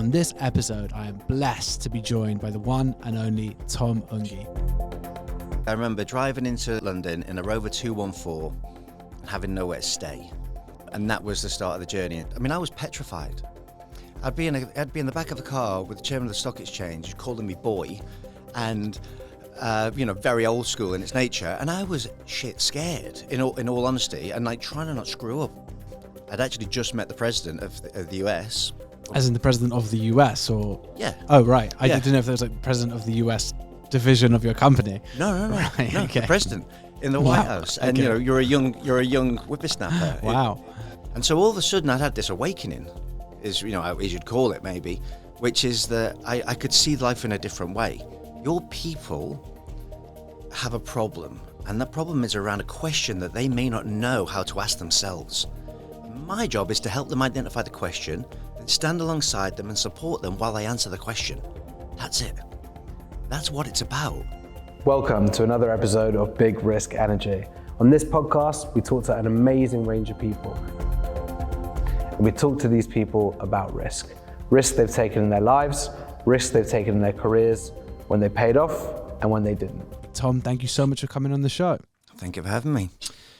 on this episode, I am blessed to be joined by the one and only Tom Ungi. I remember driving into London in a Rover 214 and having nowhere to stay. And that was the start of the journey. I mean, I was petrified. I'd be in the back of a car with the chairman of the stock exchange calling me boy and, very old school in its nature. And I was shit scared, in all honesty, and like trying to not screw up. I'd actually just met the president of the US. As in the president of the US, or? Yeah. Oh, right. I Yeah. didn't know if there was like the president of the US division of your company. No. Right, No, okay. the president in the Wow. White House. And, Okay. you're a young whippersnapper. Wow. And so all of a sudden I'd had this awakening, as you'd call it maybe, which is that I could see life in a different way. Your people have a problem, and that problem is around a question that they may not know how to ask themselves. My job is to help them identify the question, then stand alongside them and support them while they answer the question. That's it. That's what it's about. Welcome to another episode of Big Risk Energy. On this podcast, we talk to an amazing range of people. And we talk to these people about risk. Risks they've taken in their lives, risks they've taken in their careers, when they paid off and when they didn't. Tom, thank you so much for coming on the show. Thank you for having me.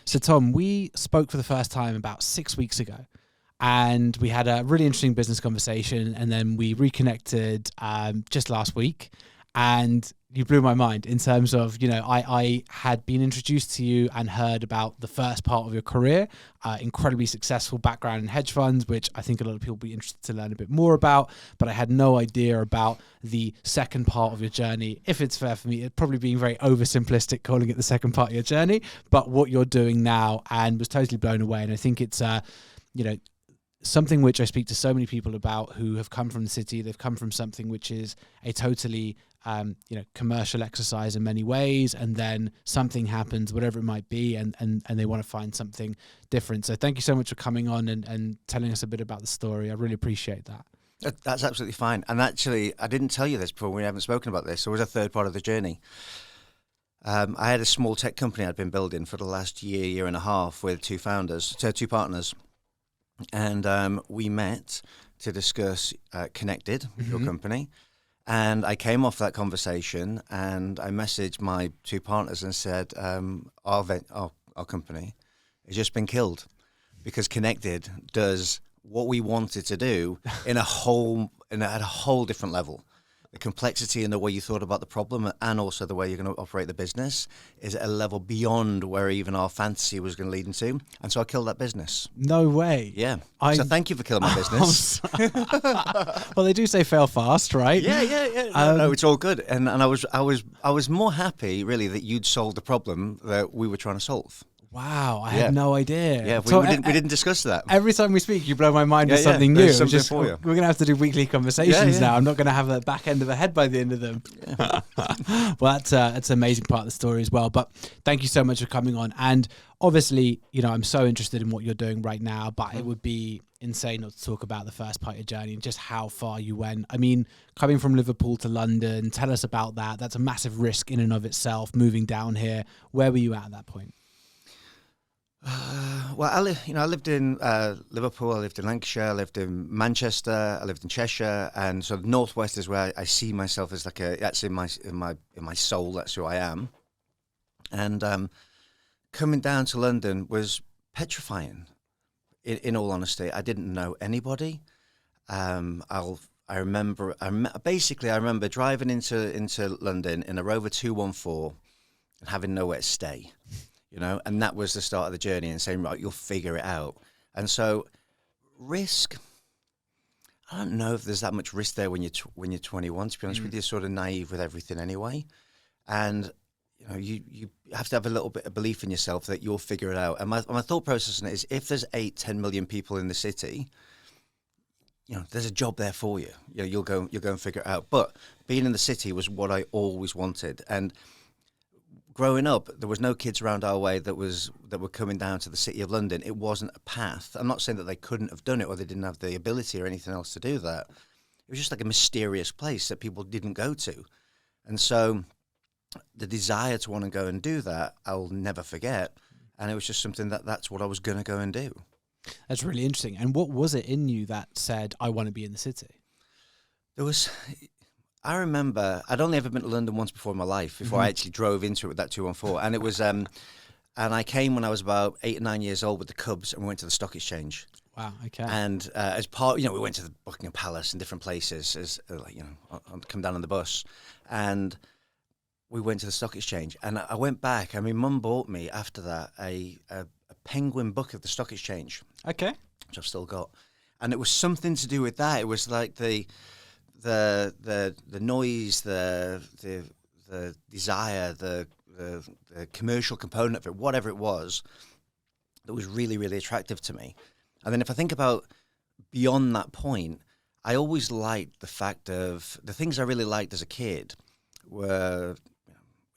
So, Tom, we spoke for the first time about 6 weeks ago, and we had a really interesting business conversation, and then we reconnected just last week, and you blew my mind in terms of, I had been introduced to you and heard about the first part of your career, incredibly successful background in hedge funds, which I think a lot of people will be interested to learn a bit more about, but I had no idea about the second part of your journey. If it's fair for me, it's probably being very oversimplistic calling it the second part of your journey, but what you're doing now, and was totally blown away. And I think it's, something which I speak to so many people about who have come from the city. They've come from something which is a totally commercial exercise in many ways, and then something happens, whatever it might be, and they want to find something different. So thank you so much for coming on and telling us a bit about the story. I really appreciate that. That's absolutely fine. And actually, I didn't tell you this before. We haven't spoken about this. There was a third part of the journey. I had a small tech company I'd been building for the last year and a half with two partners. And we met to discuss Connected, your company. And I came off that conversation and I messaged my two partners and said, our company has just been killed because Connected does what we wanted to do at a whole different level. The complexity and the way you thought about the problem and also the way you're going to operate the business is at a level beyond where even our fantasy was going to lead into. And so I killed that business. No way. Yeah. So thank you for killing my business. Well, they do say fail fast, right? Yeah. No, it's all good. And I was more happy really that you'd solved the problem that we were trying to solve. Wow, I had no idea. Yeah, we didn't discuss that. Every time we speak, you blow my mind with something new. There's something for you. We're going to have to do weekly conversations now. I'm not going to have the back end of the head by the end of them. Yeah. Well, that's an amazing part of the story as well. But thank you so much for coming on. And obviously, I'm so interested in what you're doing right now, but it would be insane not to talk about the first part of your journey and just how far you went. I mean, coming from Liverpool to London, tell us about that. That's a massive risk in and of itself, moving down here. Where were you at that point? I lived in Liverpool, I lived in Lancashire, I lived in Manchester, I lived in Cheshire, and so the Northwest is where I see myself as that's in my soul. That's who I am. And coming down to London was petrifying. In all honesty, I didn't know anybody. I remember driving into London in a Rover 214 and having nowhere to stay. And that was the start of the journey and saying, right, you'll figure it out. And so risk, I don't know if there's that much risk there when you're 21, to be honest with you. You're sort of naive with everything anyway. And, you have to have a little bit of belief in yourself that you'll figure it out. And my thought process on it is if there's 8-10 million people in the city, there's a job there for you. You'll go and figure it out. But being in the city was what I always wanted. And growing up, there was no kids around our way that were coming down to the City of London. It wasn't a path. I'm not saying that they couldn't have done it or they didn't have the ability or anything else to do that. It was just like a mysterious place that people didn't go to. And so the desire to want to go and do that, I'll never forget. And it was just something that's what I was going to go and do. That's really interesting. And what was it in you that said, I want to be in the city? I remember I'd only ever been to London once before in my life, before I actually drove into it with that 214. And it was, and I came when I was about 8 or 9 years old with the Cubs, and we went to the Stock Exchange. Wow. Okay. And as part, we went to the Buckingham Palace and different places, come down on the bus, and we went to the Stock Exchange. And I went back, and my mum bought me after that a penguin book of the Stock Exchange. Okay. Which I've still got, and it was something to do with that. It was like the noise, the desire, the commercial component of it, whatever it was, that was really, really attractive to me. And then if I think about beyond that point, I always liked the fact of the things I really liked as a kid were,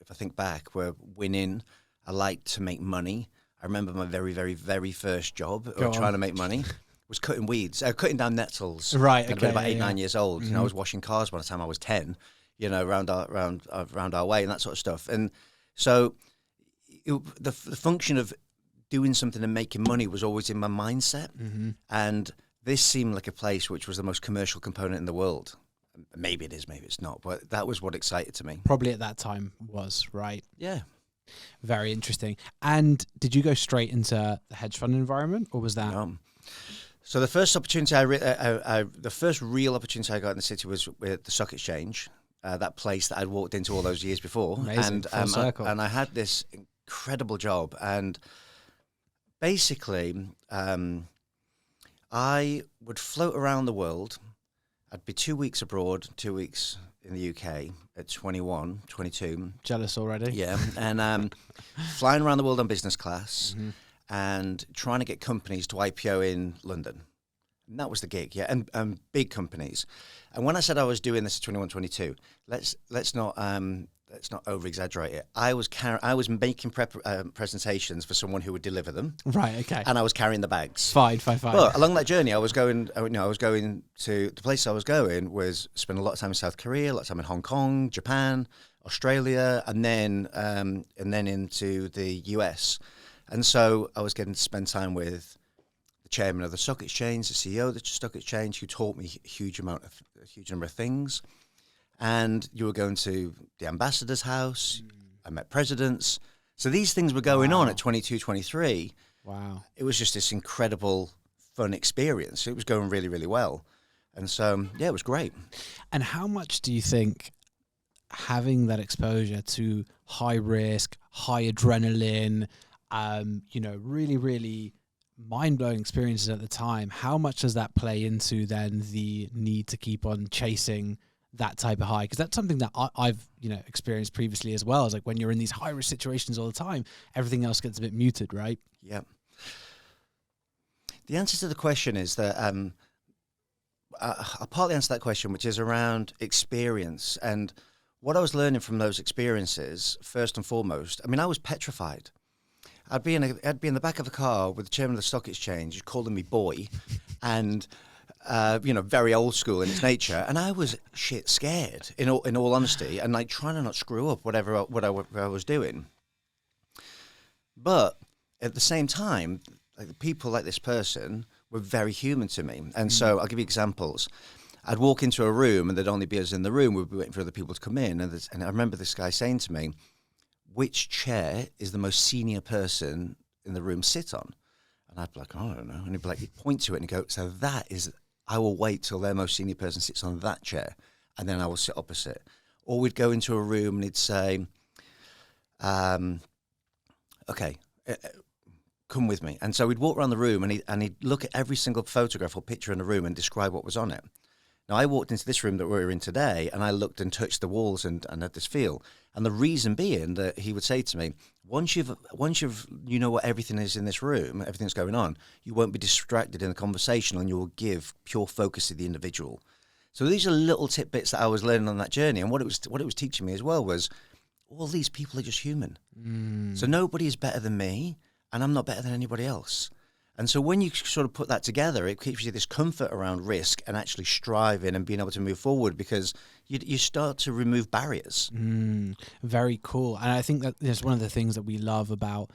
if I think back, were winning. I liked to make money. I remember my very, very, very first job trying to make money was cutting weeds, cutting down nettles. Right. Okay. About 8, 9 years old. I was washing cars by the time I was 10. Around our way and that sort of stuff. And so the function of doing something and making money was always in my mindset. And this seemed like a place which was the most commercial component in the world. Maybe it is, maybe it's not, but that was what excited to me. Probably at that time was, right? Yeah. Very interesting. And did you go straight into the hedge fund environment, or was that? So the first opportunity the first real opportunity I got in the city was with the Stock Exchange, that place that I'd walked into all those years before. Amazing. Full circle. And I had this incredible job, and basically, I would float around the world. I'd be 2 weeks abroad, 2 weeks in the UK at 21, 22. Jealous already. Yeah. And flying around the world on business class and trying to get companies to IPO in London. And that was the gig, yeah, and big companies. And when I said I was doing this at 21, 22, let's not over-exaggerate it. I was making presentations for someone who would deliver them. Right. Okay. And I was carrying the bags. Fine. But along that journey, I was going to the place I was going was spend a lot of time in South Korea, a lot of time in Hong Kong, Japan, Australia, and then into the US. And so I was getting to spend time with the chairman of the stock exchange, the CEO of the stock exchange, who taught me a huge number of things. And you were going to the ambassador's house. I met presidents. So these things were going on at 22, 23. Wow. It was just this incredible, fun experience. It was going really, really well. And so, yeah, it was great. And how much do you think having that exposure to high risk, high adrenaline, really, really mind-blowing experiences at the time, how much does that play into then the need to keep on chasing that type of high? Because that's something that I've experienced previously as well. It's like when you're in these high risk situations all the time, everything else gets a bit muted, right? Yeah. The answer to the question is that I'll partly answer that question, which is around experience. And what I was learning from those experiences, first and foremost, I was petrified. I'd be in the back of a car with the chairman of the stock exchange calling me boy, and very old school in its nature, and I was shit scared in all honesty, and like trying to not screw up what I was doing. But at the same time, like the people like this person were very human to me, and so I'll give you examples. I'd walk into a room, and there'd only be us in the room. We'd be waiting for other people to come in, and I remember this guy saying to me, "Which chair is the most senior person in the room sit on?" And I'd be like, "Oh, I don't know." And he'd be like, he'd point to it and go, "So that is, I will wait till their most senior person sits on that chair, and then I will sit opposite." Or we'd go into a room and he'd say, "Okay, come with me." And so we'd walk around the room, and he'd look at every single photograph or picture in the room and describe what was on it. Now, I walked into this room that we're in today, and I looked and touched the walls and had this feel. And the reason being that he would say to me, once you've what everything is in this room, everything's going on, you won't be distracted in the conversation, and you will give pure focus to the individual. So these are little tidbits that I was learning on that journey. And what it was teaching me as well was all these people are just human. So nobody is better than me, and I'm not better than anybody else. And so when you sort of put that together, it gives you this comfort around risk and actually striving and being able to move forward, because you start to remove barriers. Very cool. And I think that one of the things that we love about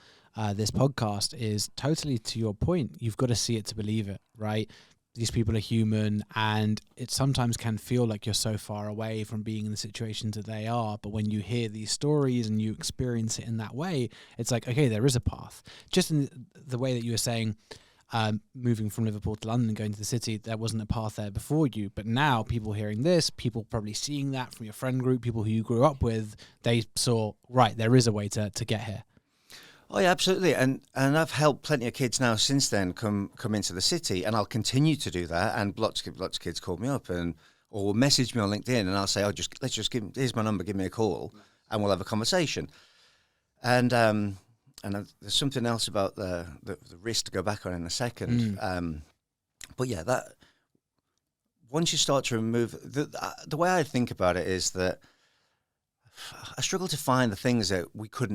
this podcast is totally to your point. You've got to see it to believe it, right? these people are human, and it sometimes can feel like you're so far away from being in the situations that they are. But when you hear these stories and you experience it in that way, it's like, okay, there is a path. Just in the way that you were saying, moving from Liverpool to London, going to the city, there wasn't a path there before you. But now people hearing this, people probably seeing that from your friend group, people who you grew up with, they saw, right, there is a way to get here. Oh yeah, absolutely, and I've helped plenty of kids now since then come into the city, and I'll continue to do that. And lots of kids call me up or will message me on LinkedIn, and I'll say, let's just here's my number, give me a call, and we'll have a conversation. And there's something else about the risk to go back on in a second. But yeah, that once you start to remove the way I think about it is that I struggle to find the things that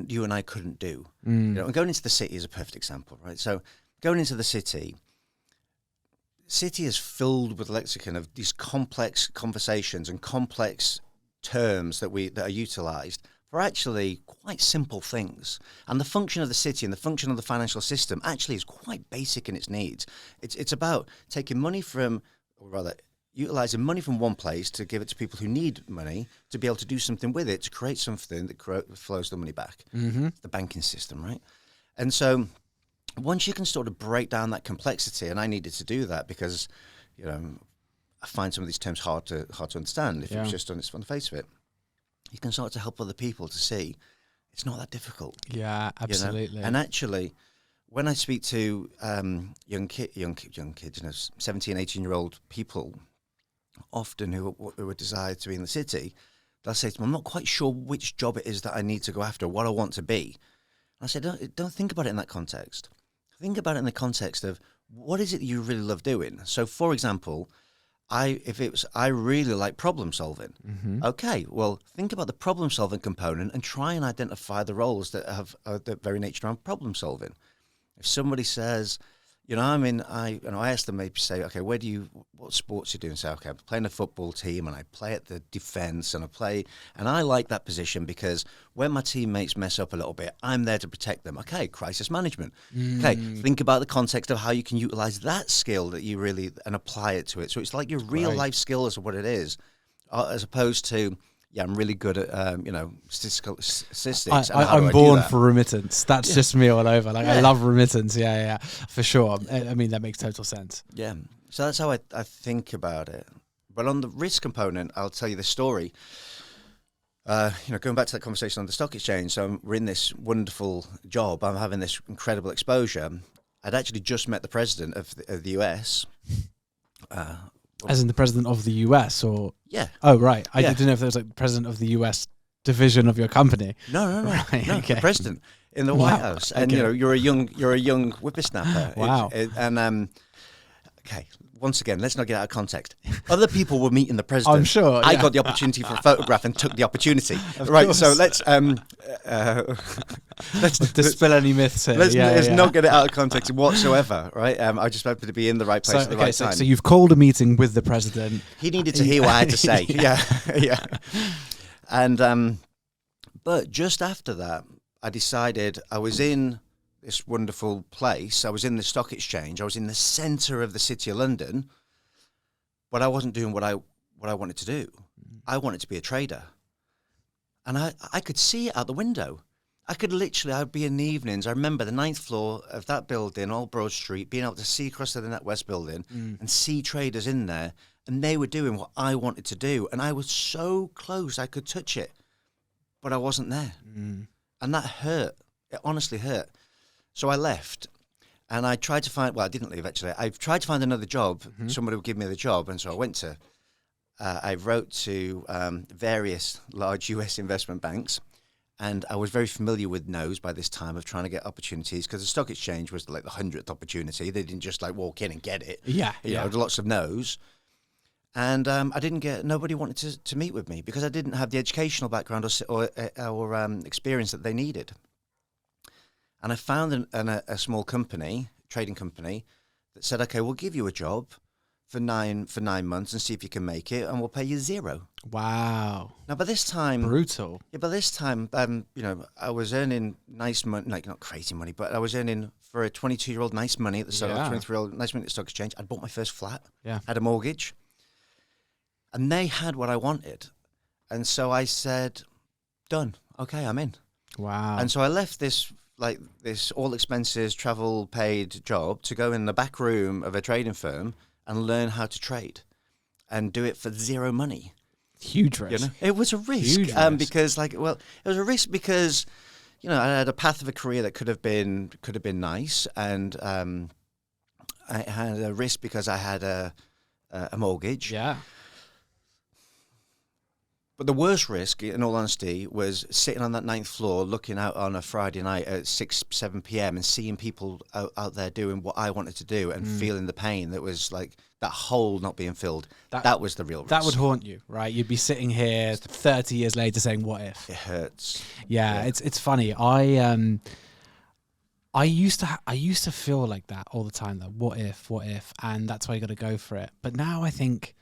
you and I couldn't do. You know, and going into the city is a perfect example, right? So going into the city is filled with lexicon of these complex conversations and complex terms that are utilized for actually quite simple things. And the function of the city and the function of the financial system actually is quite basic in its needs. It's about taking money from, or rather, utilizing money from one place to give it to people who need money to be able to do something with it, to create something that flows the money back. The banking system, right? And so once you can sort of break down that complexity, and I needed to do that because, you know, I find some of these terms hard to understand if it's just on the face of it. You can start to help other people to see it's not that difficult. Yeah, absolutely. You know? And actually, when I speak to young kids, you know, 17, 18-year-old people, often who are desired to be in the city, they'll say to me, I'm not quite sure which job it is that I need to go after, what I want to be. And I said, don't think about it in that context. Think about it in the context of what is it that you really love doing. So, for example, I really like problem solving. Okay, well, think about the problem solving component and try and identify the roles that have the very nature around problem solving. If somebody says, you know, I ask them, maybe say, okay, what sports you do? And say, okay, I'm playing a football team and I play at the defense and I like that position because when my teammates mess up a little bit, I'm there to protect them. Okay, crisis management. Okay, think about the context of how you can utilize that skill that you really, and apply it to it. So it's like your real life skill is what it is, as opposed to, yeah, I'm really good at, you know, statistics. I'm born for remittance. That's just me all over. Like, I love remittance. Yeah, for sure. I mean, that makes total sense. Yeah. So that's how I think about it. But on the risk component, I'll tell you the story. You know, going back to that conversation on the stock exchange, so we're in this wonderful job. I'm having this incredible exposure. I'd actually just met the president of the US. As in the president of the US, or? Yeah. Oh, right. I didn't know if there was like the president of the US division of your company. No. Right, no, okay. The president in the White House. And, you know, you're a young whippersnapper. Wow. Okay, once again, let's not get out of context. Other people were meeting the president. I'm sure. I got the opportunity for a photograph and took the opportunity. Right, course. So let's dispel any myths here. Let's not get it out of context whatsoever, right? I just happened to be in the right place at the right time. So you've called a meeting with the president. He needed to hear what I had to say. Yeah. And but just after that, I decided I was in this wonderful place. I was in the stock exchange. I was in the centre of the city of London, but I wasn't doing what I wanted to do. I wanted to be a trader. And I could see it out the window. I'd be in the evenings. I remember the 9th floor of that building, Old Broad Street, being able to see across to the NatWest building and see traders in there, and they were doing what I wanted to do. And I was so close, I could touch it, but I wasn't there. And that hurt. It honestly hurt. So I left, and I tried to find, well, I didn't leave, actually. I tried to find another job. Somebody would give me the job, and so I went to, I wrote to various large US investment banks, and I was very familiar with no's by this time of trying to get opportunities, because the stock exchange was like the 100th opportunity. They didn't just like walk in and get it. You know, lots of no's. And nobody wanted to meet with me because I didn't have the educational background or experience that they needed. And I found a small company, trading company, that said, okay, we'll give you a job, for 9 months and see if you can make it, and we'll pay you 0. Wow. Now, by this time, Brutal. yeah, by this time, I was earning nice money, like not crazy money, but I was earning for a 22-year-old nice money at the stock, 23-year-old nice money at the stock exchange. I'd bought my first flat, had a mortgage, and they had what I wanted, and so I said, "Done. Okay, I'm in." Wow. And so I left this all expenses, travel paid job to go in the back room of a trading firm and learn how to trade, and do it for 0 money. Huge risk. You know? It was a risk, Huge risk. because it was a risk because, I had a path of a career that could have been nice, and I had a risk because I had a mortgage. Yeah. But the worst risk, in all honesty, was sitting on that 9th floor, looking out on a Friday night at 7 p.m. and seeing people out there doing what I wanted to do, and feeling the pain that was like that hole not being filled. That was the real risk. That would haunt you, right? You'd be sitting here 30 years later saying, "What if?" It hurts. Yeah. It's funny. I used to feel like that all the time, though. What if? And that's why you got to go for it. But now I think,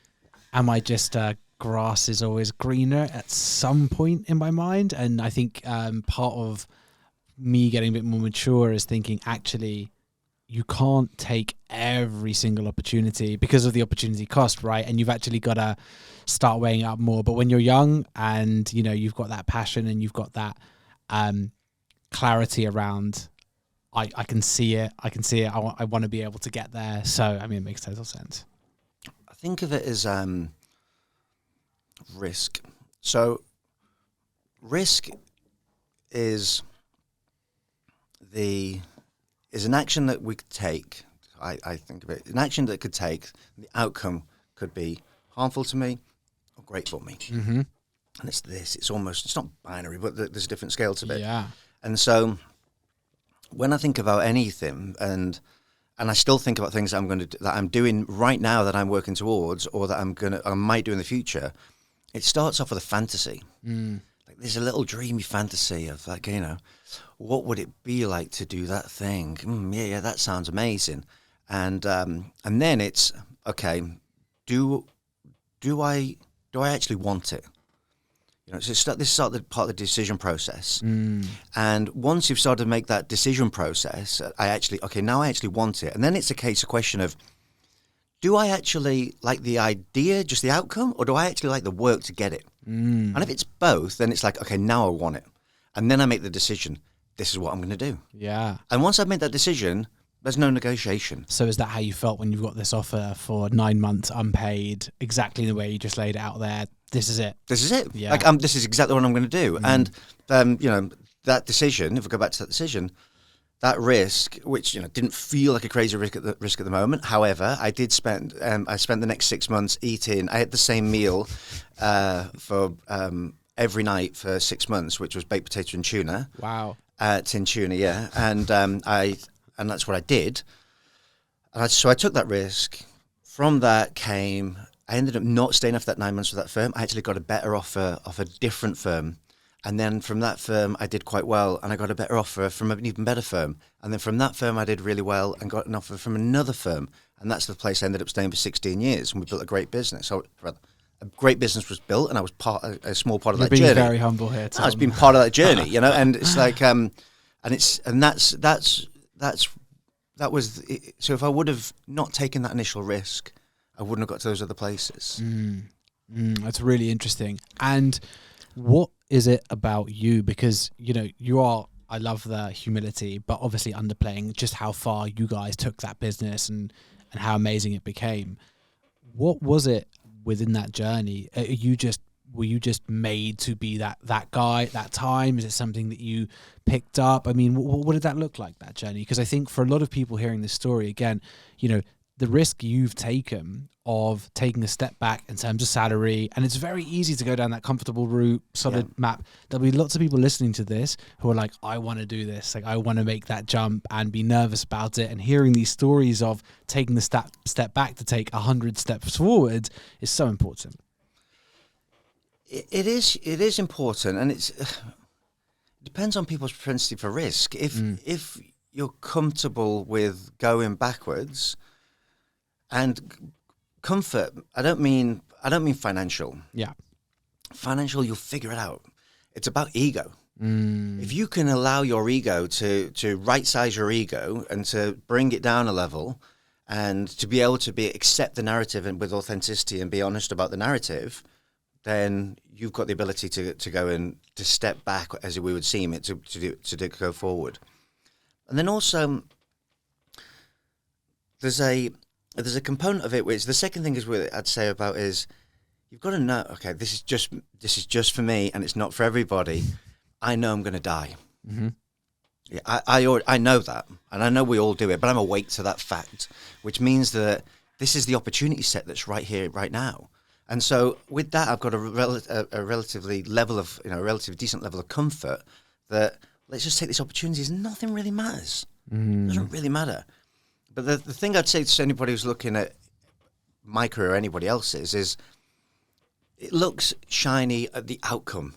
am I just grass is always greener at some point in my mind? And I think part of me getting a bit more mature is thinking, actually, you can't take every single opportunity because of the opportunity cost, right? And you've actually got to start weighing up more. But when you're young and, you've got that passion and you've got that clarity around, I can see it. I want to be able to get there. So, I mean, it makes total sense. I think of it as risk. So risk is an action that we could take. I think of it, an action that could take, the outcome could be harmful to me or great for me. Mm-hmm. And it's not binary, but there's a different scale to it. Yeah. And so when I think about anything, and I still think about things that I'm doing right now, that I'm working towards, or that I might do in the future, it starts off with a fantasy. Like there's a little dreamy fantasy of what would it be like to do that thing? Yeah, that sounds amazing. And then it's okay. Do I actually want it? So this is part of the decision process. And once you've started to make that decision process, now I actually want it. And then it's a question of, do I actually like the idea, just the outcome, or do I actually like the work to get it? And if it's both, then it's like, okay, now I want it. And then I make the decision, this is what I'm going to do. Yeah. And once I've made that decision, there's no negotiation. So is that how you felt when you've got this offer for 9 months unpaid, exactly the way you just laid it out there? This is it. This is it. Yeah. This is exactly what I'm going to do. And, that decision, if we go back to that decision, that risk, which didn't feel like a crazy risk at the moment. However, I did spend the next 6 months eating. I had the same meal for every night for 6 months, which was baked potato and tuna. Wow. Tin tuna, yeah. And that's what I did. So I took that risk. From that came, I ended up not staying after that 9 months with that firm. I actually got a better offer off a different firm. And then from that firm, I did quite well, and I got a better offer from an even better firm. And then from that firm, I did really well and got an offer from another firm. And that's the place I ended up staying for 16 years, and we built a great business. So a great business was built, and I was a small part of that journey. You're being very humble here, Tom. I was being part of that journey, and it's like, that was so if I would have not taken that initial risk, I wouldn't have got to those other places. That's really interesting. And what is it about you? Because, I love the humility, but obviously underplaying just how far you guys took that business and how amazing it became. What was it within that journey? Were you just made to be that guy at that time? Is it something that you picked up? I mean, what did that look like, that journey? Because I think for a lot of people hearing this story, again, the risk you've taken of taking a step back in terms of salary, and it's very easy to go down that comfortable route, solid map. There'll be lots of people listening to this who are like, I want to do this. Like, I want to make that jump and be nervous about it. And hearing these stories of taking the step back to take 100 steps forward is so important. It is important, and it depends on people's propensity for risk. If you're comfortable with going backwards and comfort, I don't mean financial. Yeah. Financial, you'll figure it out. It's about ego. If you can allow your ego to right-size your ego and to bring it down a level, and to be able to accept the narrative and with authenticity and be honest about the narrative, then you've got the ability to go and to step back, as we would seem it, to go forward. And then also, there's a component of it which the second thing is what I'd say about is you've got to know, okay, this is just for me and it's not for everybody. I know I'm going to die. Mm-hmm. Yeah, I know that, and I know we all do it, but I'm awake to that fact, which means that this is the opportunity set that's right here, right now. And so with that, I've got a relatively decent level of comfort that let's just take these opportunities. Nothing really matters. It doesn't really matter. But the thing I'd say to anybody who's looking at my career or anybody else's is it looks shiny at the outcome.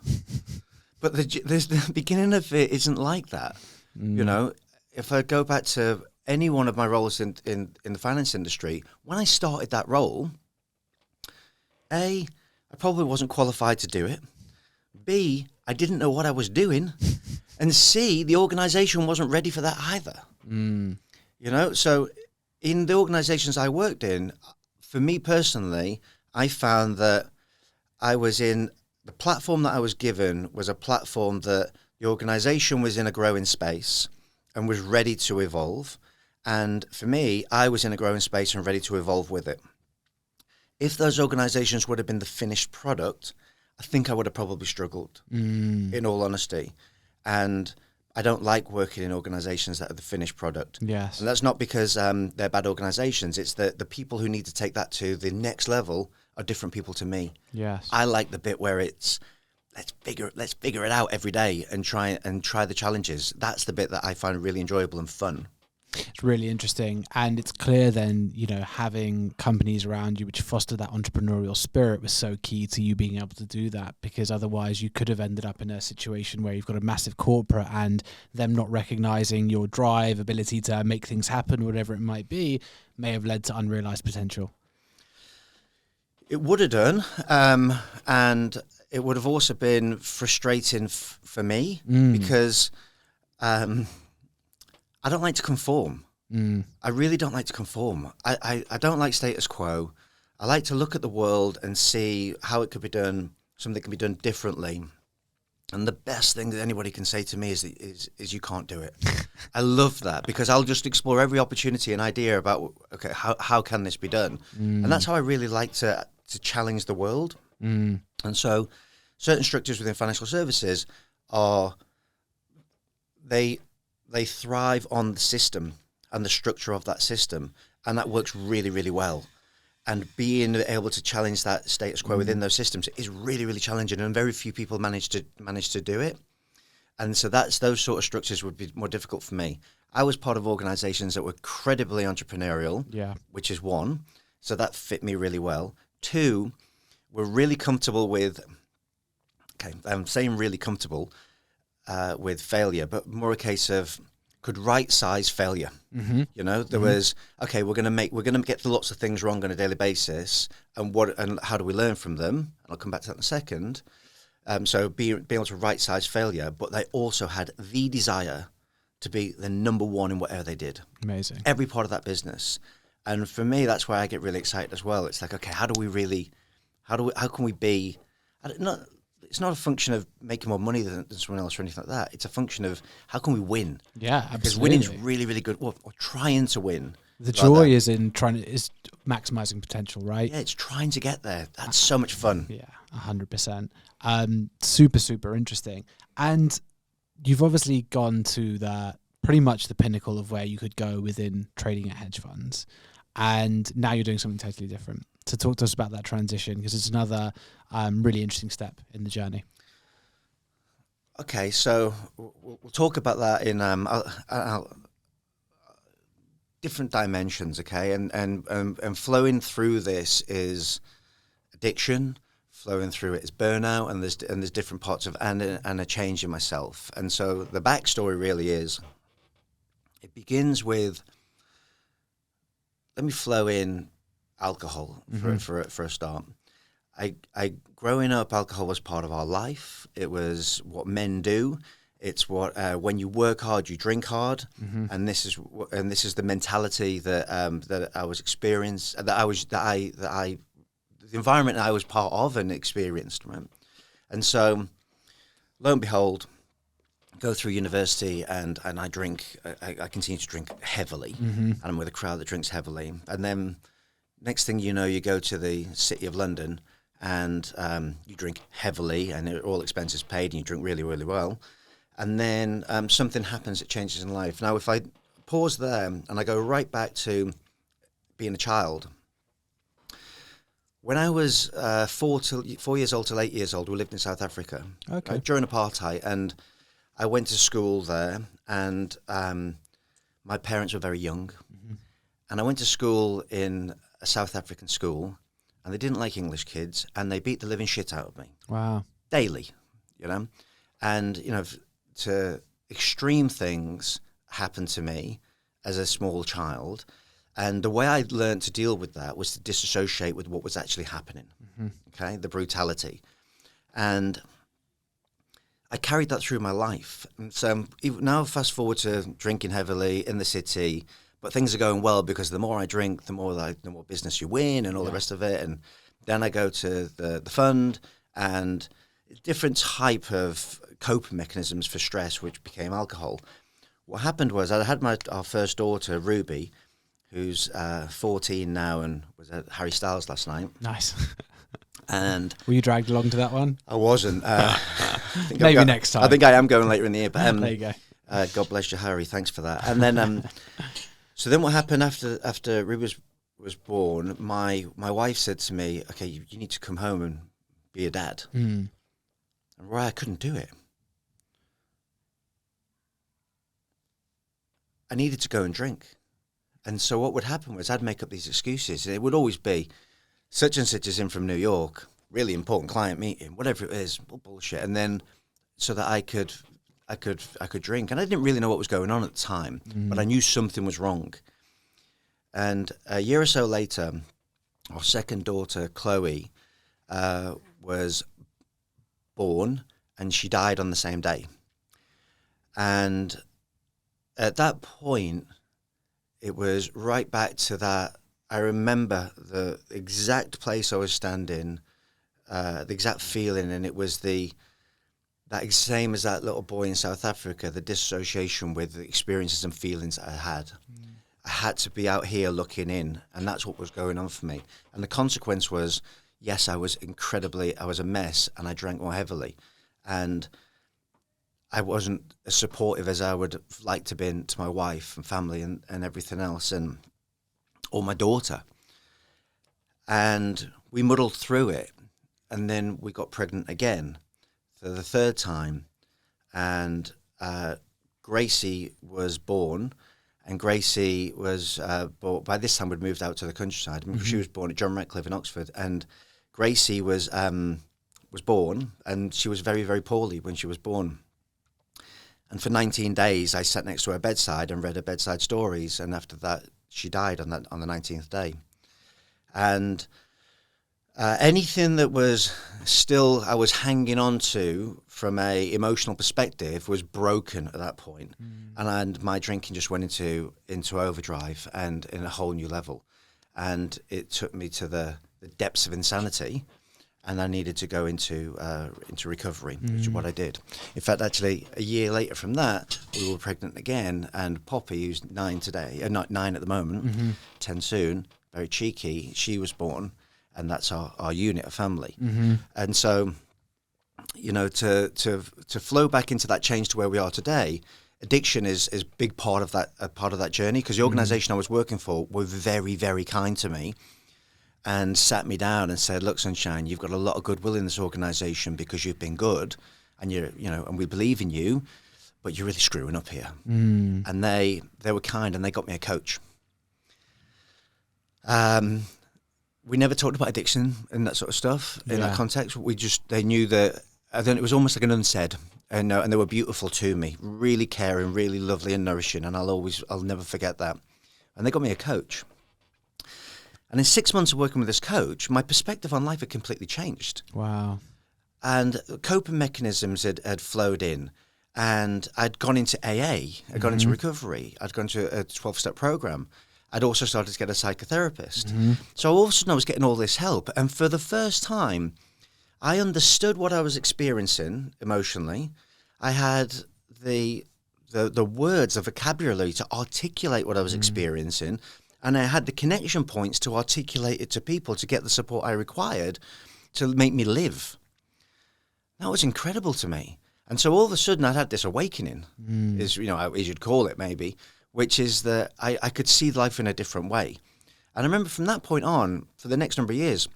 But the beginning of it isn't like that. You know, if I go back to any one of my roles in the finance industry, when I started that role, A, I probably wasn't qualified to do it. B, I didn't know what I was doing. And C, the organization wasn't ready for that either. You know, so in the organizations I worked in, for me personally, I found that I was in the platform that I was given was a platform that the organization was in a growing space and was ready to evolve. And for me, I was in a growing space and ready to evolve with it. If those organizations would have been the finished product, I think I would have probably struggled, in all honesty. And I don't like working in organizations that are the finished product. Yes. And that's not because they're bad organizations. It's that the people who need to take that to the next level are different people to me. Yes. I like the bit where it's let's figure it out every day and try the challenges. That's the bit that I find really enjoyable and fun. It's really interesting, and it's clear then, you know, having companies around you which foster that entrepreneurial spirit was so key to you being able to do that, because otherwise you could have ended up in a situation where you've got a massive corporate and them not recognizing your drive, ability to make things happen, whatever it might be, may have led to unrealized potential. It would have done, and it would have also been frustrating for me because I don't like to conform. I really don't like to conform. I don't like status quo. I like to look at the world and see how it could be done, something can be done differently. And the best thing that anybody can say to me is you can't do it. I love that because I'll just explore every opportunity and idea about, okay, how can this be done? And that's how I really like to challenge the world. And so certain structures within financial services they thrive on the system and the structure of that system, and that works really, really well. And being able to challenge that status quo within those systems is really, really challenging, and very few people manage to do it. And so those sort of structures would be more difficult for me. I was part of organizations that were credibly entrepreneurial, which is one, so that fit me really well. Two, we're really comfortable with, okay, I'm saying really comfortable with failure, but more a case of could right-size failure. You know, there was, okay, we're going to get lots of things wrong on a daily basis, and how do we learn from them? And I'll come back to that in a second. So being able to right-size failure, but they also had the desire to be the number one in whatever they did. Amazing. Every part of that business. And for me, that's where I get really excited as well. It's like, okay, how can we be, it's not a function of making more money than someone else or anything like that. It's a function of how can we win? Yeah, absolutely. Because winning's really, really good. Or trying to win. The joy is in is maximizing potential, right? Yeah, it's trying to get there. That's so much fun. Yeah, 100%. Super, super interesting. And you've obviously gone to pretty much the pinnacle of where you could go within trading at hedge funds. And now you're doing something totally different. So talk to us about that transition, because it's another really interesting step in the journey. Okay, so we'll talk about that in different dimensions. Okay, and flowing through this is addiction. Flowing through it is burnout, and there's different parts of and a change in myself. And so the backstory really is, it begins with, let me flow in alcohol for a start. I growing up, alcohol was part of our life. It was what men do. It's what when you work hard, you drink hard, and this is the mentality that I was experienced, the environment that I was part of and experienced, right? And so, lo and behold, go through university and I drink. I continue to drink heavily, and I'm with a crowd that drinks heavily. And then, next thing you know, you go to the City of London and you drink heavily, and all expenses paid, and you drink really, really well. And then something happens that changes in life. Now, if I pause there and I go right back to being a child, when I was 4 years old till 8 years old, we lived in South Africa during apartheid, and I went to school there, and my parents were very young, and I went to school in a South African school, and they didn't like English kids, and they beat the living shit out of me. Wow. Daily, and to extreme things happened to me as a small child. And the way I learned to deal with that was to disassociate with what was actually happening, okay, the brutality. And I carried that through my life. And so now fast forward to drinking heavily in the city, but things are going well because the more I drink, the more business you win and all the rest of it. And then I go to the fund and different type of coping mechanisms for stress, which became alcohol. What happened was I had our first daughter, Ruby, who's 14 now and was at Harry Styles last night. Nice. And were you dragged along to that one? I wasn't. Maybe next time. I think I am going later in the year. But, there you go. God bless you, Harry. Thanks for that. And then, so then what happened after Ruby was born? My wife said to me, "Okay, you need to come home and be a dad." And Roy, I couldn't do it. I needed to go and drink. And so what would happen was I'd make up these excuses. It would always be such and such is in from New York, really important client meeting, whatever it is, bullshit. And then so that I could drink. And I didn't really know what was going on at the time, but I knew something was wrong. And a year or so later, our second daughter, Chloe, was born, and she died on the same day. And at that point, it was right back to that. I remember the exact place I was standing, the exact feeling, and it was that same as that little boy in South Africa, the dissociation with the experiences and feelings that I had. I had to be out here looking in, and that's what was going on for me. And the consequence was, yes, I was a mess, and I drank more heavily. And I wasn't as supportive as I would like to be to my wife and family and everything else, or my daughter. And we muddled through it, and then we got pregnant again for the third time. And Gracie was born, and Gracie was, by this time we'd moved out to the countryside. She was born at John Ratcliffe in Oxford, and Gracie was born, and she was very, very poorly when she was born. And for 19 days, I sat next to her bedside and read her bedside stories. And after that, she died on the 19th day. And anything that was still I was hanging on to from a emotional perspective was broken at that point. And my drinking just went into overdrive and in a whole new level. And it took me to the depths of insanity. And I needed to go into recovery, which is what I did. In fact, actually, a year later from that, we were pregnant again. And Poppy, who's 9 today, not 9 at the moment, 10 soon, very cheeky, she was born. And that's our unit of family. And so, to flow back into that change to where we are today, addiction is a big part of that journey, because the organization I was working for were very, very kind to me. And sat me down and said, "Look, Sunshine, you've got a lot of goodwill in this organisation because you've been good, and and we believe in you, but you're really screwing up here." And they were kind, and they got me a coach. We never talked about addiction and that sort of stuff in that context. They knew that. Then it was almost like an unsaid, and they were beautiful to me, really caring, really lovely and nourishing, and I'll never forget that. And they got me a coach. And in 6 months of working with this coach, my perspective on life had completely changed. Wow. And coping mechanisms had flowed in. And I'd gone into AA, I'd gone into recovery, I'd gone to a 12-step program. I'd also started to get a psychotherapist. So all of a sudden I was getting all this help. And for the first time, I understood what I was experiencing emotionally. I had the words, the vocabulary to articulate what I was experiencing. And I had the connection points to articulate it to people to get the support I required to make me live. That was incredible to me. And so all of a sudden I'd had this awakening, as you'd call it maybe, which is that I could see life in a different way. And I remember from that point on, for the next number of years,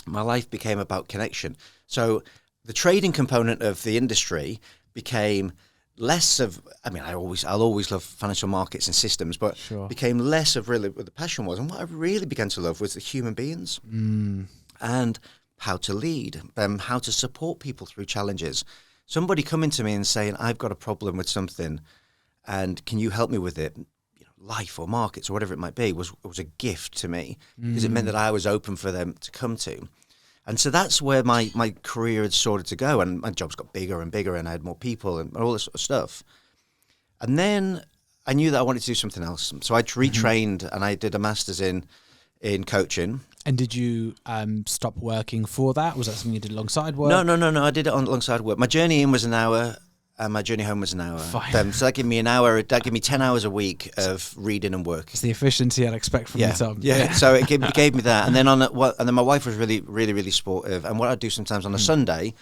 my life became about connection. So the trading component of the industry became less of, I'll always love financial markets and systems, but became less of really what the passion was. And what I really began to love was the human beings and how to lead, how to support people through challenges. Somebody coming to me and saying, I've got a problem with something, and can you help me with it? Life or markets or whatever it might be was a gift to me because it meant that I was open for them to come to. And so that's where my career had started to go, and my jobs got bigger and bigger, and I had more people and all this sort of stuff. And then I knew that I wanted to do something else. So I retrained and I did a master's in coaching. And did you stop working for that? Was that something you did alongside work? No. I did it alongside work. My journey in was an hour, and my journey home was an hour. Fine. So that gave me an hour. That gave me 10 hours a week of reading and work. It's the efficiency I'd expect from you, Tom. Yeah. So it gave me that, and then and then my wife was really, really, really supportive. And what I'd do sometimes on a Sunday,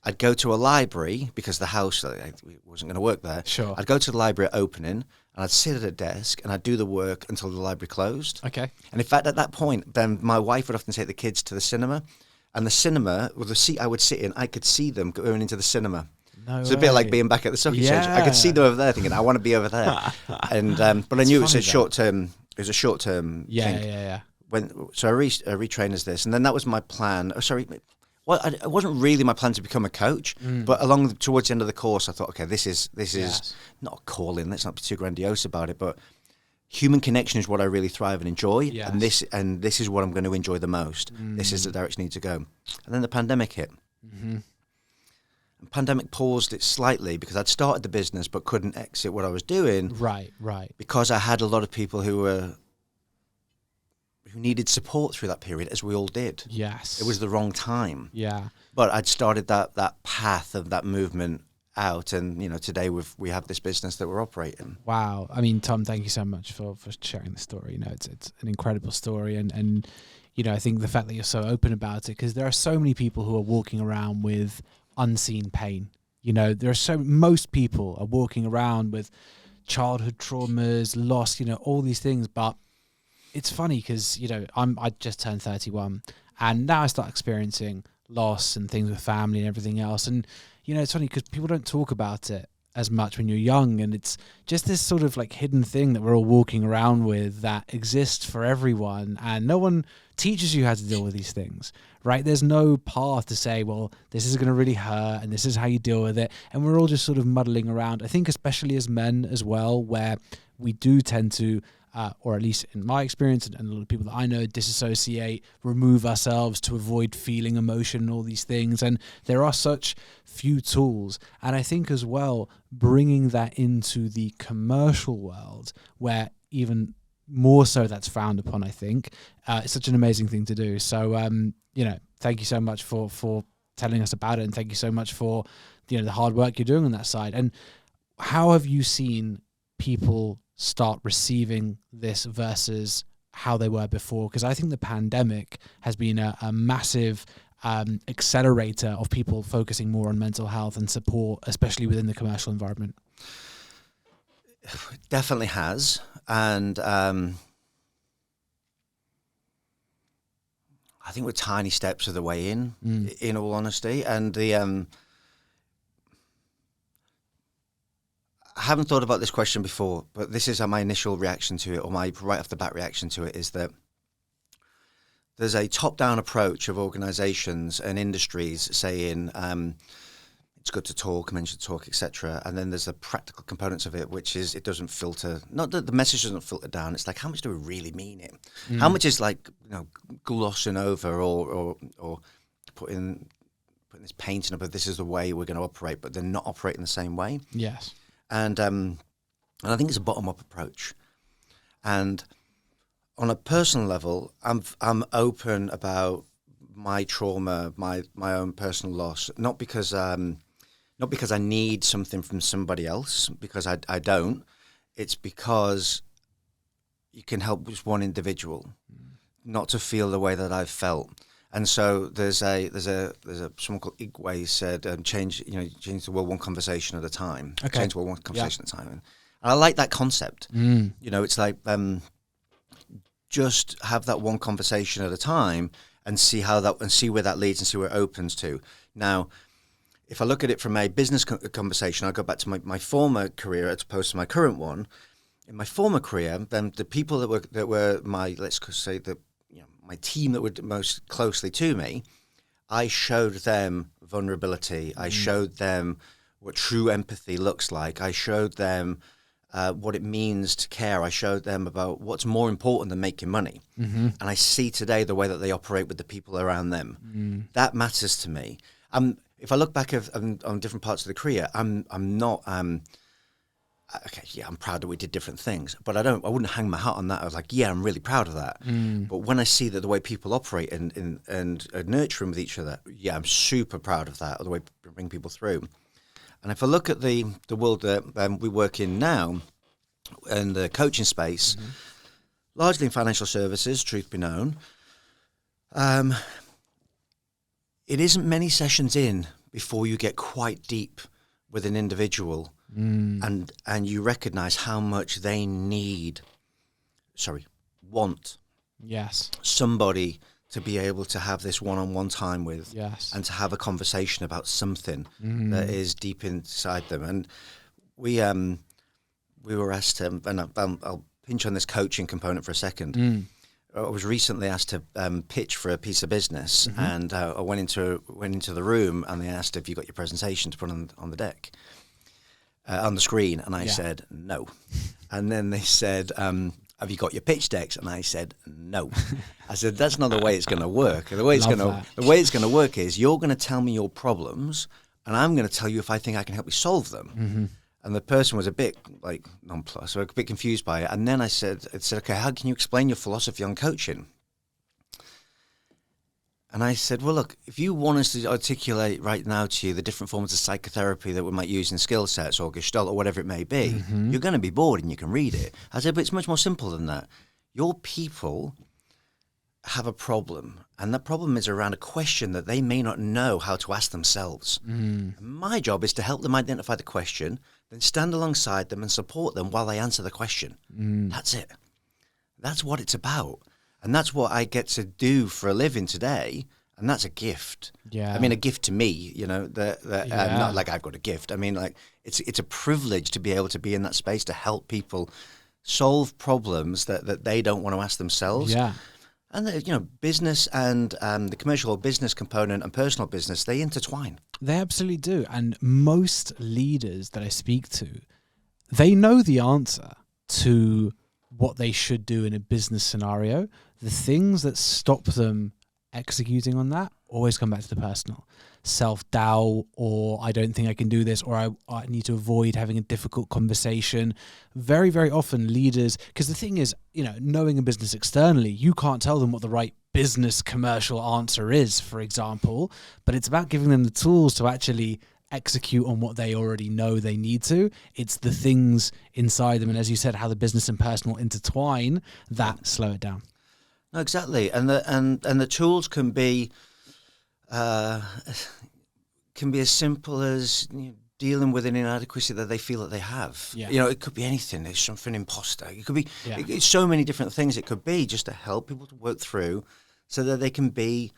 I'd go to a library because the house wasn't going to work there. Sure. I'd go to the library at opening, and I'd sit at a desk and I'd do the work until the library closed. Okay. And in fact, at that point, then my wife would often take the kids to the cinema, and the cinema, with the seat I would sit in, I could see them going into the cinema. No It's a bit like being back at the stock exchange. I could see them over there, thinking, "I want to be over there." And but I knew it was a short term. It was a short term. Yeah. So I retrained as this, and then that was my plan. Well, it wasn't really my plan to become a coach, but towards the end of the course, I thought, okay, this is not a calling. Let's not be too grandiose about it, but human connection is what I really thrive and enjoy, and this is what I'm going to enjoy the most. This is the direction I need to go. And then the pandemic hit. The pandemic paused it slightly because I'd started the business but couldn't exit what I was doing. Right. Because I had a lot of people who needed support through that period, as we all did. Yes. It was the wrong time. Yeah. But I'd started that path of that movement out, and today we have this business that we're operating. Wow. I mean, Tom, thank you so much for sharing the story. It's an incredible story, and I think the fact that you're so open about it, because there are so many people who are walking around with unseen pain. Most people are walking around with childhood traumas, loss, all these things, but it's funny because, I just turned 31, and now I start experiencing loss and things with family and everything else. And, it's funny because people don't talk about it as much when you're young, and it's just this sort of like hidden thing that we're all walking around with that exists for everyone, and no one teaches you how to deal with these things, right? There's no path to say, well, this is going to really hurt and this is how you deal with it, and we're all just sort of muddling around. I think especially as men as well, where we do tend to or at least in my experience and a lot of people that I know, disassociate, remove ourselves to avoid feeling emotion and all these things. And there are such few tools. And I think as well, bringing that into the commercial world, where even more so that's frowned upon, I think, it's such an amazing thing to do. So, thank you so much for telling us about it. And thank you so much for, the hard work you're doing on that side. And how have you seen people start receiving this versus how they were before? Because I think the pandemic has been a massive accelerator of people focusing more on mental health and support, especially within the commercial environment. Definitely has. And I think we're tiny steps of the way in all honesty. And I haven't thought about this question before, but this is my initial reaction to it, or my right off the bat reaction to it, is that there's a top-down approach of organizations and industries saying it's good to talk, I mentioned talk, etc. And then there's the practical components of it, which is it doesn't filter. Not that the message doesn't filter down. It's like, how much do we really mean it? How much is like, glossing over or putting this painting up of this is the way we're going to operate, but they're not operating the same way. Yes. And I think it's a bottom-up approach. And on a personal level, I'm open about my trauma, my own personal loss, not because I need something from somebody else, because I don't. It's because you can help just one individual not to feel the way that I've felt. And so there's someone called Igwe said, change the world one conversation at a time. Okay. Change the world one conversation at a time. And I like that concept. It's like just have that one conversation at a time and see where that leads and see where it opens to. Now, if I look at it from a business conversation, I'll go back to my former career as opposed to my current one. In my former career, then the people that were my, let's say my team that were most closely to me, I showed them vulnerability. I showed them what true empathy looks like. I showed them what it means to care. I showed them about what's more important than making money. And I see today the way that they operate with the people around them. That matters to me. If I look back on different parts of the career, I'm not. Okay, yeah, I'm proud that we did different things, but I wouldn't hang my hat on that. I was like, yeah, I'm really proud of that. But when I see that the way people operate and nurturing with each other, yeah, I'm super proud of that, the way we bring people through. And if I look at the world that we work in now, in the coaching space, largely in financial services, truth be known, it isn't many sessions in before you get quite deep with an individual and you recognize how much they want somebody to be able to have this one-on-one time with and to have a conversation about something that is deep inside them. And we were asked to, and I'll pinch on this coaching component for a second. I was recently asked to pitch for a piece of business, and I went into the room, and they asked if you got your presentation to put on the deck, on the screen, and I said no. And then they said, have you got your pitch decks? And I said no. I said that's not the way it's going to work. The way it's going to work is you're going to tell me your problems, and I'm going to tell you if I think I can help you solve them. And the person was a bit like nonplussed, or a bit confused by it. And then I said, okay, how can you explain your philosophy on coaching? And I said, well, look, if you want us to articulate right now to you the different forms of psychotherapy that we might use in skill sets or Gestalt or whatever it may be, you're going to be bored and you can read it. I said, but it's much more simple than that. Your people have a problem, and that problem is around a question that they may not know how to ask themselves. My job is to help them identify the question, then stand alongside them and support them while they answer the question. That's it. That's what it's about. And that's what I get to do for a living today. And that's a gift. Yeah. I mean, a gift to me, not like I've got a gift. I mean, like it's a privilege to be able to be in that space to help people solve problems that they don't want to ask themselves. Yeah. And business and the commercial or business component and personal business, they intertwine. They absolutely do. And most leaders that I speak to, they know the answer to what they should do in a business scenario. The things that stop them executing on that always come back to the personal. Self-doubt, or I don't think I can do this, or I need to avoid having a difficult conversation. Very, very often leaders, because the thing is, knowing a business externally, you can't tell them what the right business commercial answer is, for example, but it's about giving them the tools to actually execute on what they already know they need to. It's the things inside them, and as you said, how the business and personal intertwine that slow it down. No, exactly, and the tools can be as simple as dealing with an inadequacy that they feel that they have. Yeah. It could be anything. There's something imposter. It could be it's so many different things. It could be just to help people to work through, so that they can be,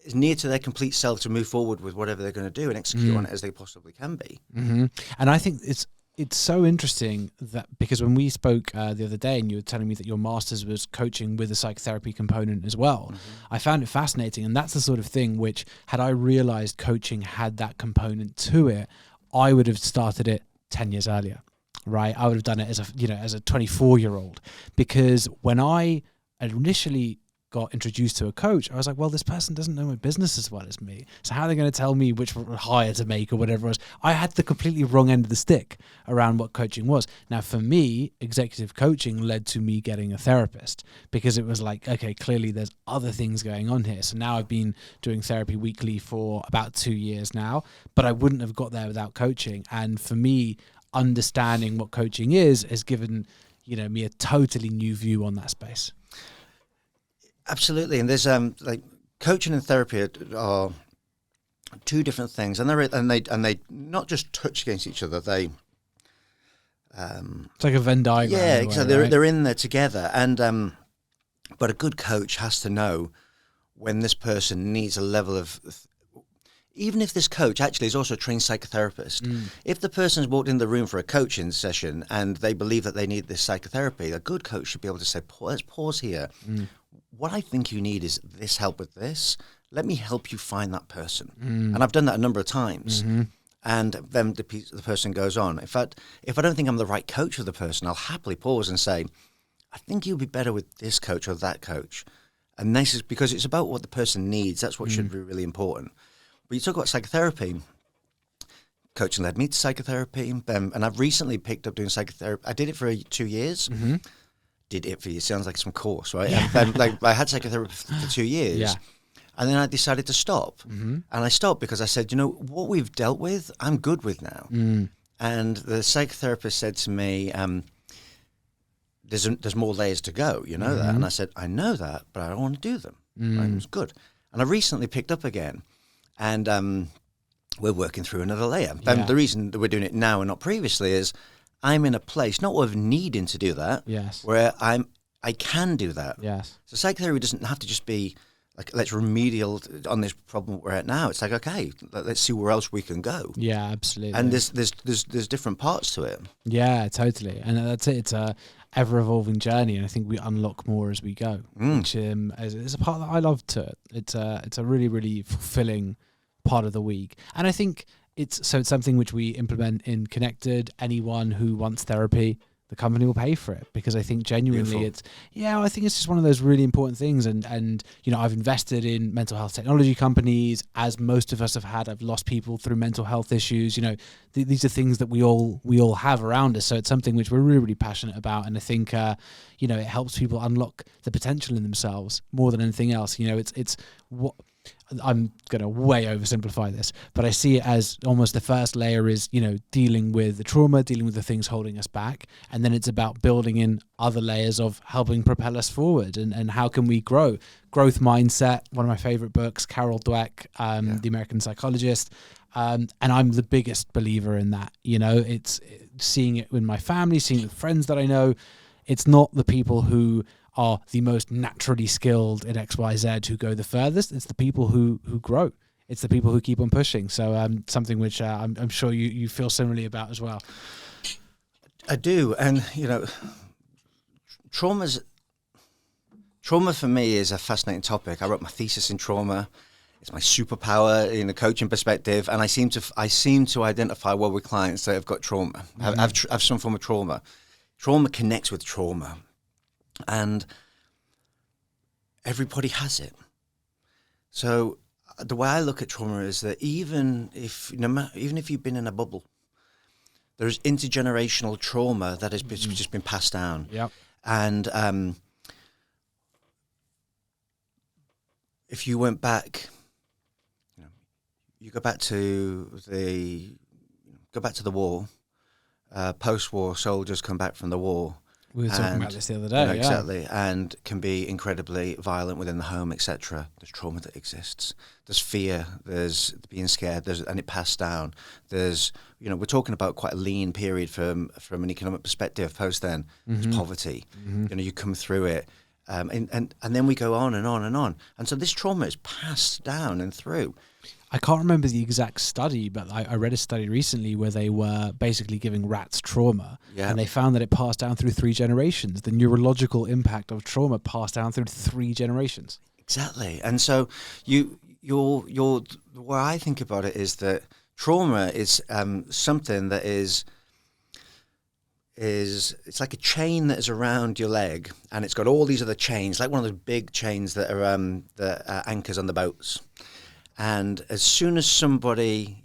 as near to their complete self to move forward with whatever they're going to do and execute on it as they possibly can be. And I think it's it's so interesting that because when we spoke the other day and you were telling me that your master's was coaching with a psychotherapy component as well, I found it fascinating. And that's the sort of thing which, had I realized coaching had that component to it, I would have started it 10 years earlier, right? I would have done it as a 24-year-old, because when I initially got introduced to a coach, I was like, well, this person doesn't know my business as well as me. So how are they going to tell me which hire to make or whatever else? I had the completely wrong end of the stick around what coaching was. Now, for me, executive coaching led to me getting a therapist, because it was like, okay, clearly there's other things going on here. So now I've been doing therapy weekly for about 2 years now, but I wouldn't have got there without coaching. And for me, understanding what coaching is has given, me a totally new view on that space. Absolutely, and there's like coaching and therapy are two different things, and they not just touch against each other. They it's like a Venn diagram. Yeah, way, so they're in there together, and but a good coach has to know when this person needs a level of. Even if this coach actually is also a trained psychotherapist, if the person's walked in the room for a coaching session and they believe that they need this psychotherapy, a good coach should be able to say, let's pause here. What I think you need is this help with this. Let me help you find that person. And I've done that a number of times. And then the person goes on. In fact, if I don't think I'm the right coach for the person, I'll happily pause and say, I think you'll be better with this coach or that coach. And this is because it's about what the person needs. That's what should be really important. But you talk about psychotherapy. Coaching led me to psychotherapy. And I've recently picked up doing psychotherapy. I did it for 2 years. Did it for you. Sounds like some course, right? Yeah. And like I had psychotherapy for 2 years. Yeah. And then I decided to stop. And I stopped because I said, what we've dealt with, I'm good with now. And the psychotherapist said to me, there's more layers to go, you know that? And I said, I know that, but I don't want to do them. Right? It was good. And I recently picked up again. And we're working through another layer. And the reason that we're doing it now and not previously is I'm in a place, not of needing to do that, where I can do that. So psychotherapy doesn't have to just be like, let's remedial on this problem we're at now. It's like, okay, let's see where else we can go. Yeah, absolutely. And there's different parts to it. Yeah, totally. And that's it. It's a ever-evolving journey, and I think we unlock more as we go, which is a part that I love to it. It's a really, really fulfilling part of the week. And I think it's something which we implement in Connected. Anyone who wants therapy, the company will pay for it, because I think genuinely I think it's just one of those really important things. And I've invested in mental health technology companies, as most of us have had. I've lost people through mental health issues. These are things that we all have around us. So it's something which we're really, really passionate about. And I think, it helps people unlock the potential in themselves more than anything else. It's what I'm going to way oversimplify this, but I see it as almost the first layer is, dealing with the trauma, dealing with the things holding us back. And then it's about building in other layers of helping propel us forward. And how can we grow? Growth Mindset, one of my favorite books, Carol Dweck, the American psychologist. And I'm the biggest believer in that. It's seeing it in my family, seeing it with friends that I know. It's not the people who are the most naturally skilled in XYZ who go the furthest. It's the people who grow. It's the people who keep on pushing. So something which I'm sure you feel similarly about as well. I do. And, trauma for me is a fascinating topic. I wrote my thesis in trauma. It's my superpower in a coaching perspective. And I seem to identify well with clients that have got trauma, have some form of trauma. Trauma connects with trauma. And everybody has it. So the way I look at trauma is that even if you've been in a bubble, there's intergenerational trauma that has just been passed down. Yep. And if you went back, you go back to the war. Post-war soldiers come back from the war. We were talking about this the other day. Exactly, and can be incredibly violent within the home, etc. There's trauma that exists. There's fear. There's being scared. And it passed down. There's, we're talking about quite a lean period from an economic perspective. Post then, there's poverty. You come through it. and then we go on and on and on. And so this trauma is passed down and through. I can't remember the exact study, but I read a study recently where they were basically giving rats trauma, and they found that it passed down through 3 generations. The neurological impact of trauma passed down through 3 generations. Exactly. And so you're the way I think about it is that trauma is something that is it's like a chain that is around your leg, and it's got all these other chains, like one of those big chains that are anchors on the boats. And as soon as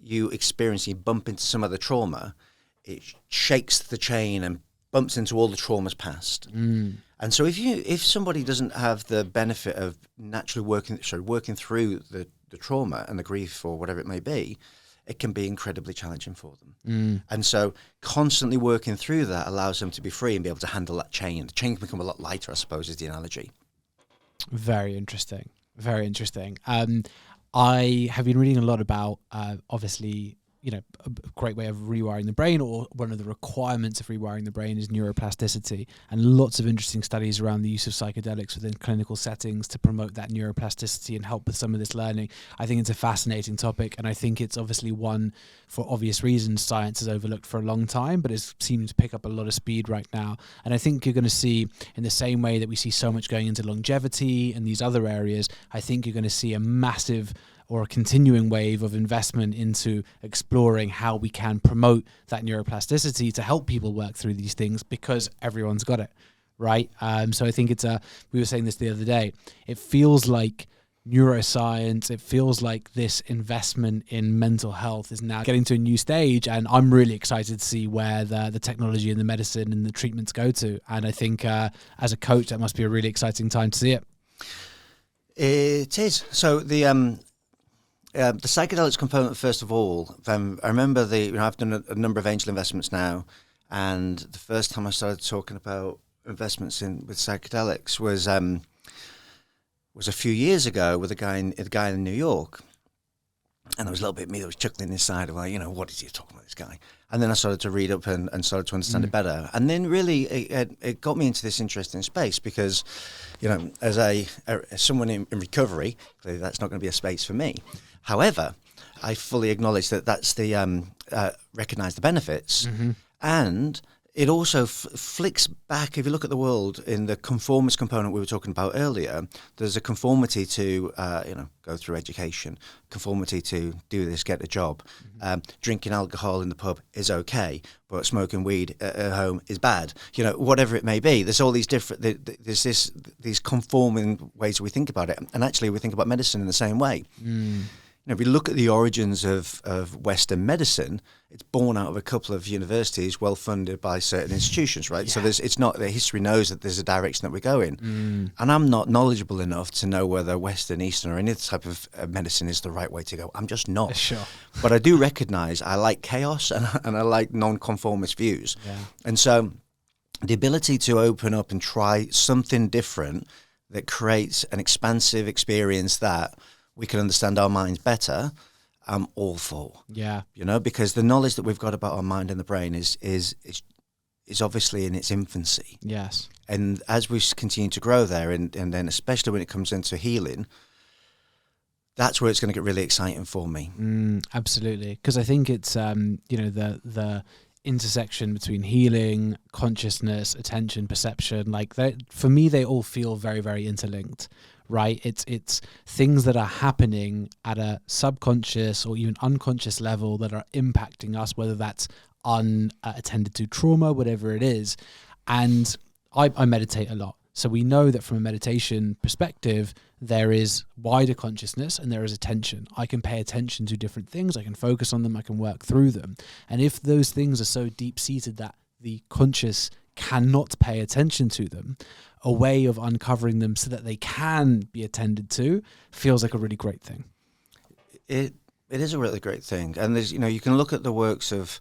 you bump into some other trauma, it shakes the chain and bumps into all the traumas past. And so if somebody doesn't have the benefit of naturally working through the trauma and the grief or whatever it may be, it can be incredibly challenging for them. And so constantly working through that allows them to be free and be able to handle that chain. The chain can become a lot lighter, I suppose, is the analogy. Very interesting. Very interesting. I have been reading a lot about, obviously, a great way of rewiring the brain, or one of the requirements of rewiring the brain is neuroplasticity, and lots of interesting studies around the use of psychedelics within clinical settings to promote that neuroplasticity and help with some of this learning. I think it's a fascinating topic, and I think it's obviously one, for obvious reasons, science has overlooked for a long time, but it's seeming to pick up a lot of speed right now. And I think you're going to see, in the same way that we see so much going into longevity and these other areas, I think you're going to see a massive or a continuing wave of investment into exploring how we can promote that neuroplasticity to help people work through these things, because everyone's got it, right? So I think we were saying this the other day, it feels like neuroscience, it feels like this investment in mental health is now getting to a new stage, and I'm really excited to see where the technology and the medicine and the treatments go to. And I think as a coach, that must be a really exciting time to see it. It is. So the psychedelics component, first of all, I remember I've done a number of angel investments now, and the first time I started talking about investments with psychedelics was a few years ago with a guy in New York, and there was a little bit of me that was chuckling inside of, what is he talking about, this guy? And then I started to read up and started to understand it better, and then really it got me into this interesting space because, as someone in recovery, clearly that's not going to be a space for me. However, I fully acknowledge that's the recognize the benefits, and it also flicks back. If you look at the world in the conformist component we were talking about earlier, there's a conformity to go through education, conformity to do this, get a job. Drinking alcohol in the pub is okay, but smoking weed at home is bad. Whatever it may be. There's all these different. There's these conforming ways we think about it, and actually we think about medicine in the same way. If we look at the origins of Western medicine, it's born out of a couple of universities well funded by certain institutions, right? Yeah. So it's not, the history knows that there's a direction that we're going. And I'm not knowledgeable enough to know whether Western, Eastern, or any type of medicine is the right way to go. I'm just not. Sure. But I do recognize I like chaos and I like non-conformist views. Yeah. And so the ability to open up and try something different that creates an expansive experience that we can understand our minds better, I'm all for. Yeah. Because the knowledge that we've got about our mind and the brain is obviously in its infancy. Yes. And as we continue to grow there, and then especially when it comes into healing, that's where it's going to get really exciting for me. Absolutely. Because I think it's, the intersection between healing, consciousness, attention, perception, for me, they all feel very, very interlinked. Right, it's things that are happening at a subconscious or even unconscious level that are impacting us, whether that's unattended to trauma, whatever it is. And I meditate a lot, so we know that from a meditation perspective, there is wider consciousness and there is attention. I can pay attention to different things, I can focus on them, I can work through them. And if those things are so deep-seated that the conscious cannot pay attention to them, a way of uncovering them so that they can be attended to feels like a really great thing. It is a really great thing. And there's, you can look at the works of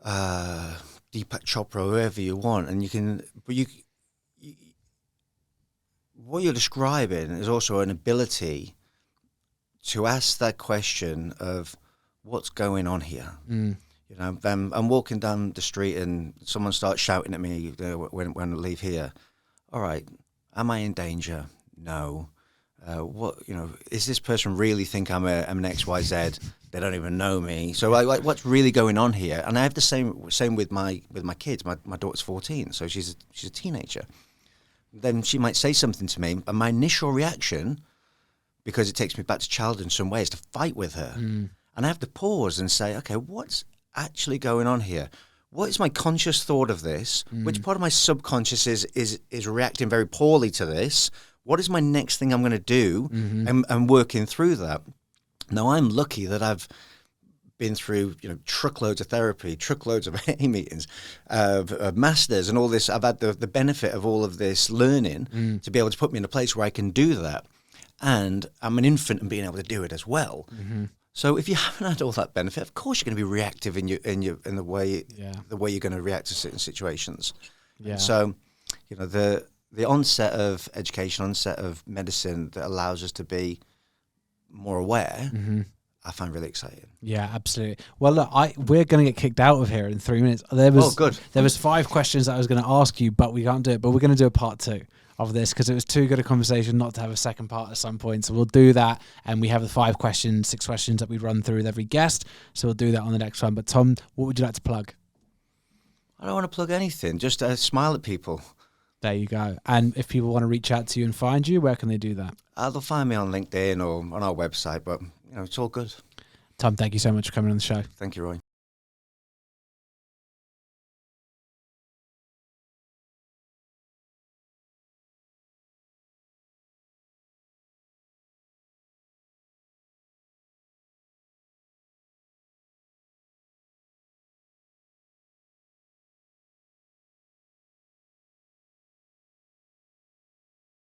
Deepak Chopra, whoever you want, and what you're describing is also an ability to ask that question of what's going on here. I'm walking down the street and someone starts shouting at me when I leave here. All right, Am I in danger? No. Is this person really think I'm an XYZ? They don't even know me. So what's really going on here? And I have the same with my kids. My daughter's 14, so she's a teenager. Then she might say something to me, and my initial reaction, because it takes me back to childhood in some ways, to fight with her. And I have to pause and say, okay, what's actually going on here? What is my conscious thought of this? Which part of my subconscious is reacting very poorly to this? What is my next thing I'm going to do? And working through that. Now, I'm lucky that I've been through, truckloads of therapy, truckloads of AA meetings, of masters and all this. I've had the benefit of all of this learning to be able to put me in a place where I can do that. And I'm an infant in being able to do it as well. So if you haven't had all that benefit, of course you're going to be reactive in the way you're going to react to certain situations. Yeah. And so, the onset of education, onset of medicine that allows us to be more aware, I find really exciting. Yeah, absolutely. Well, look, we're going to get kicked out of here in 3 minutes. There was 5 questions that I was going to ask you, but we can't do it. But we're going to do a part 2 of this because it was too good a conversation not to have a second part at some point. So we'll do that, and we have the 6 questions that we run through with every guest. So we'll do that on the next one. But Tom, what would you like to plug? I don't want to plug anything. Just smile at people. There you go. And if people want to reach out to you and find you, where can they do that? They'll find me on LinkedIn or on our website, but it's all good. Tom, thank you so much for coming on the show. Thank you, Roy.